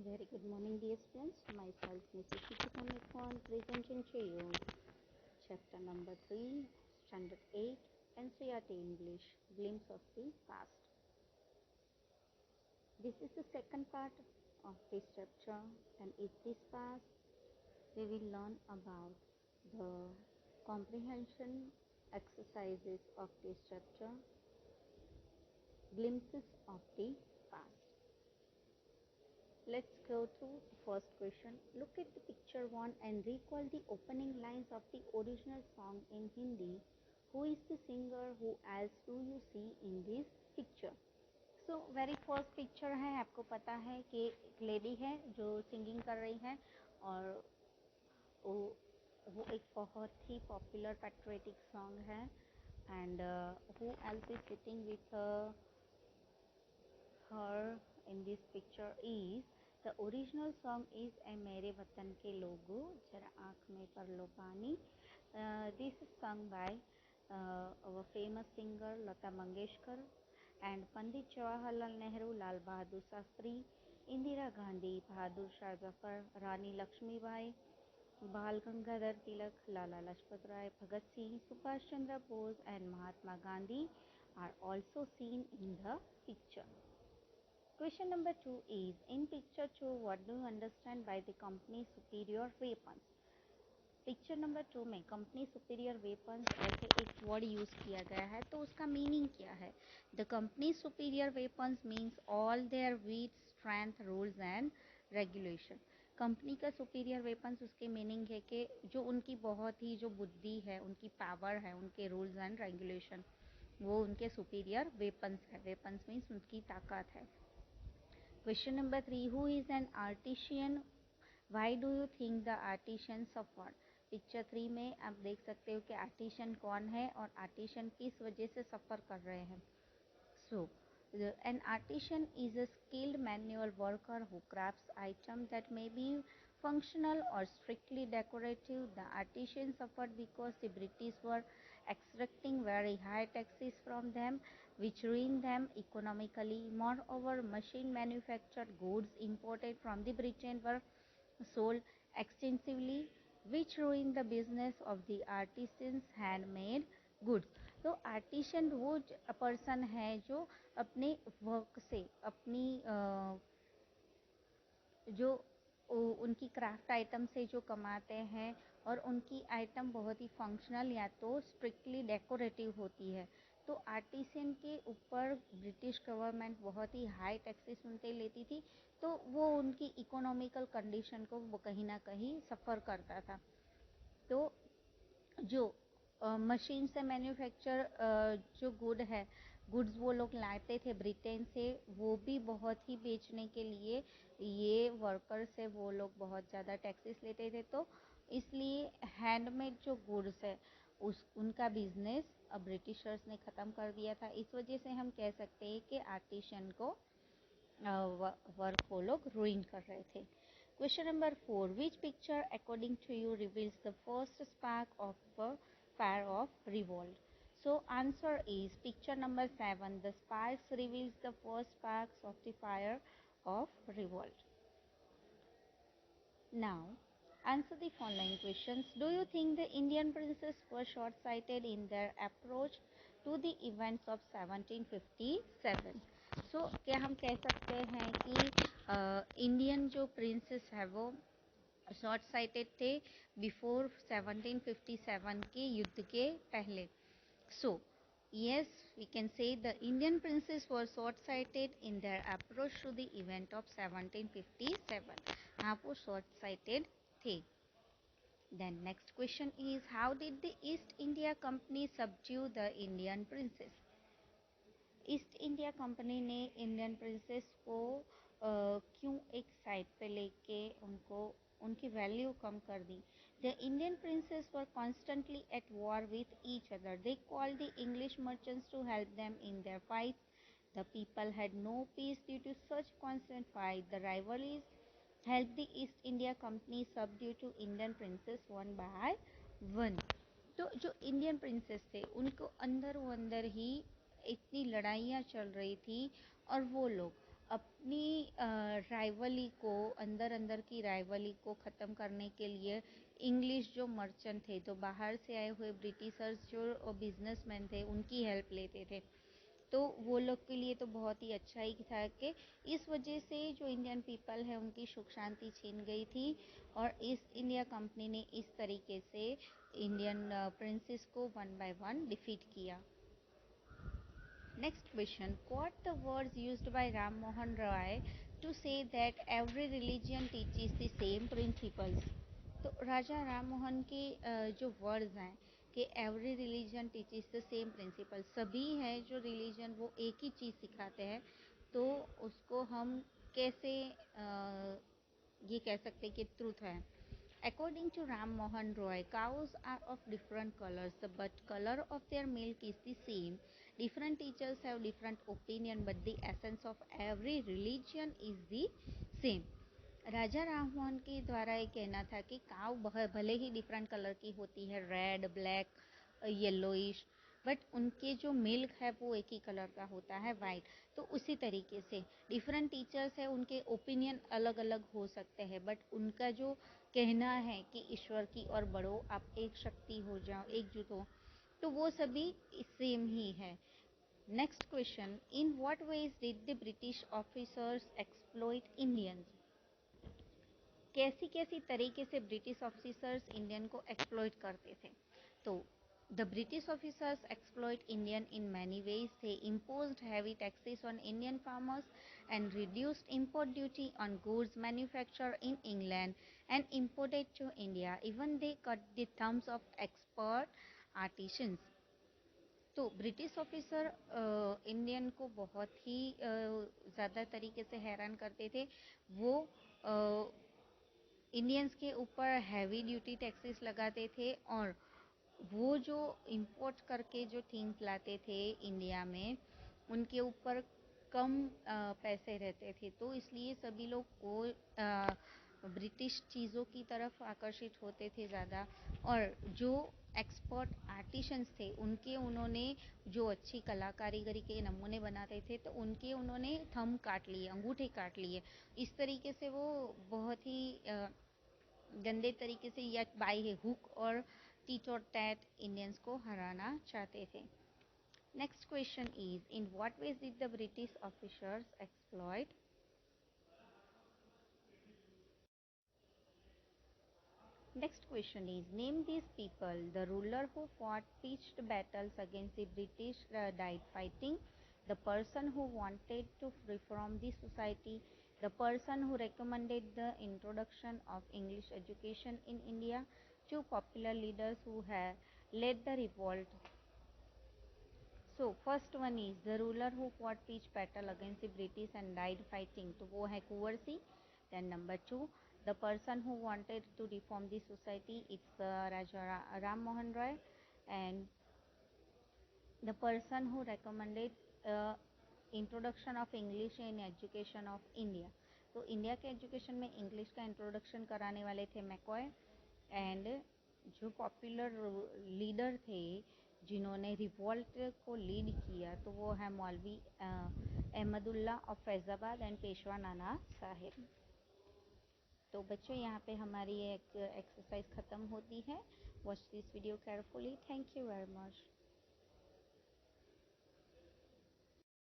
Very good morning, dear students. Myself, Mrs. Shikita Mekwan, presenting to you chapter number 3, standard 8, NCERT English, Glimpse of the Past. This is the second part of this chapter, and in this part, we will learn about the comprehension exercises of this chapter, Glimpses of the Past. Let's go to the first question. Look at the picture 1 and recall the opening lines of the original song in Hindi. Who is the singer? Who else do you see in this picture? So very first picture है, आपको पता है कि एक lady है जो singing कर रही है और वो एक बहुत ही पॉपुलर पैट्रियोटिक सॉन्ग है and who else is sitting with her in this picture is the original song is ए मेरे वतन के लोगो जरा आँख में कर लो पानी. This is sung by our famous singer Lata Mangeshkar and Pandit Jawaharlal Nehru, Lal Bahadur Shastri, Indira Gandhi, Bahadur Shah Zafar, Rani Lakshmibai, Bal Gangadhar Tilak, Lala Lajpat Rai, Bhagat Singh, Subhash Chandra Bose and Mahatma Gandhi are also seen in the picture. Question number 2 is, in picture 2, what do you understand by the company superior weapons? Picture number 2 में company superior weapons ऐसे एक word use किया गया है, तो उसका meaning क्या है? The company superior weapons means all their with strength rules and regulation. Company का सुपीरियर वेपन्स उसके मीनिंग है कि जो उनकी बहुत ही जो बुद्धि है, उनकी पावर है, उनके रूल्स एंड रेगुलेशन, वो उनके सुपीरियर वेपन्स है. वेपन्स मीन्स उनकी ताकत है. Question number 3, who is an artisan? Why do you think the artisan suffered? Picture 3 में आप देख सकते हो कि आर्टिशन कौन है और आर्टिशन किस वजह से सफ़र कर रहे हैं. So, an artisan is a skilled manual worker who crafts items that may be functional or strictly decorative. The artisan suffered because the British were extracting very high taxes from them, which ruined them economically. Moreover, machine manufactured goods imported from the Britain were sold extensively, which ruined the business of the artisans' handmade goods. तो artisan वो person है जो अपने work से अपनी जो उनकी craft item से जो कमाते हैं और उनकी आइटम बहुत ही फंक्शनल या तो स्ट्रिक्टली डेकोरेटिव होती है. तो आर्टिसन के ऊपर ब्रिटिश गवर्नमेंट बहुत ही हाई टैक्सेस उनसे लेती थी, तो वो उनकी इकोनॉमिकल कंडीशन को वो कहीं ना कहीं सफ़र करता था. तो जो मशीन से मैन्युफैक्चर जो गुड्स वो लोग लाते थे ब्रिटेन से, वो भी बहुत ही बेचने के लिए ये वर्कर्स से वो लोग बहुत ज़्यादा टैक्सेस लेते थे. तो इसलिए हैंडमेड जो गुड्स है उनका बिजनेस ब्रिटिशर्स ने ख़त्म कर दिया था. इस वजह से हम कह सकते हैं कि आर्टिशन को वर्क वो लोग रुइन कर रहे थे. Question number 4. Which picture according to you reveals the first spark of fire of revolt? So answer is picture number 7. The sparks reveals the first sparks of the fire of revolt. Now answer the following questions. Do you think the Indian princes were short-sighted in their approach to the events of 1757? So क्या हम कह सकते हैं कि Indian जो princess है वो short sighted थे बिफोर 1757 के युद्ध के पहले? So yes, we can say the Indian princes were short-sighted in their approach to the event of 1757. हाँ, वो short-sighted थे. Then next question is, how did the East India Company subdue the Indian princes? East India company ने Indian princess को क्यों एक side पे लेके उनको उनकी वैल्यू कम कर दी? The Indian princes were constantly at war with each other. They called the English merchants to help them in their fights. The people had no peace due to such constant fight. The rivalries help the East India Company subdue to Indian princes one by one. तो जो Indian princess थे उनको अंदर ही इतनी लड़ाइयाँ चल रही थी और वो लोग अपनी राइवली को, अंदर अंदर की राइवली को ख़त्म करने के लिए इंग्लिश जो मर्चेंट थे, तो बाहर से आए हुए ब्रिटिशर्स जो बिजनेसमैन थे, उनकी हेल्प लेते थे। तो वो लोग के लिए तो बहुत ही अच्छा ही था कि इस वजह से जो इंडियन पीपल है उनकी सुख शांति छीन गई थी, और ईस्ट इंडिया कंपनी ने इस तरीके से इंडियन प्रिंसेस को वन बाय वन डिफीट किया। Next question, quote the words used by Ram Mohan Roy to say that every religion teaches the same principles. तो राजा राम मोहन के जो वर्ड्स हैं कि every religion teaches the same principle, सभी है जो रिलीजन वो एक ही चीज़ सिखाते हैं, तो उसको हम कैसे ये कह सकते हैं कि ट्रूथ है। According to Ram Mohan Roy, cows are of different colors, but color of their milk is the same. Different teachers have different opinion, but the essence of every religion is the same. राजा राम मोहन के द्वारा ये कहना था कि काव भले ही different colour की होती है, रेड, ब्लैक, येलोइश, बट उनके जो मिल्क है वो एक ही कलर का होता है, वाइट। तो उसी तरीके से डिफरेंट टीचर्स है, उनके ओपिनियन अलग अलग हो सकते हैं, बट उनका जो कहना है कि ईश्वर की ओर बढ़ो, आप एक शक्ति हो जाओ, एकजुट हो, तो वो सभी सेम ही है। Next question, in what ways did the British officers exploit Indians? कैसी कैसी तरीके से ब्रिटिश ऑफिसर्स इंडियन को एक्सप्लॉइट करते थे? तो the British officers exploit Indian in many ways. They imposed heavy taxes on Indian farmers and reduced import duty on goods manufactured in England and imported to India. Even they cut the thumbs of expert artisans. तो British officer Indian को बहुत ही ज़्यादा तरीके से हैरान करते थे। वो इंडियंस के ऊपर हैवी ड्यूटी टैक्सेस लगाते थे, और वो जो इंपोर्ट करके जो थिंग्स लाते थे इंडिया में, उनके ऊपर कम पैसे रहते थे, तो इसलिए सभी लोग वो ब्रिटिश चीज़ों की तरफ आकर्षित होते थे ज़्यादा। और जो एक्सपर्ट आर्टिशंस थे उनके उन्होंने जो अच्छी कला कारीगरी के नमूने बनाते थे, तो उनके उन्होंने थंब काट लिए, अंगूठे काट लिए। इस तरीके से वो बहुत ही गंदे तरीके से या बाय हुक और टीट और टैट इंडियंस को हराना चाहते थे। Next question is, in what ways did the British officers exploit? Next question is, name these people. The ruler who fought pitched battles against the British died fighting. The person who wanted to reform the society. The person who recommended the introduction of English education in India. Two popular leaders who have led the revolt. So first one is the ruler who fought pitched battle against the British and died fighting. तो वो है Kunwar Singh. Then number two, the person who wanted to reform the society, it's Raja Ram Mohan Roy. And the person who recommended introduction of English in education of India. तो India के education में English का introduction कराने वाले थे McCoy. And जो popular leader थे जिन्होंने रिवॉल्ट को लीड किया, तो वो है मौलवी अहमदुल्ला ऑफ फैज़ाबाद एंड पेशवा नाना साहिब। तो बच्चों, यहाँ पे हमारी एक एक्सरसाइज ख़त्म होती है। Watch this video carefully. Thank you very much.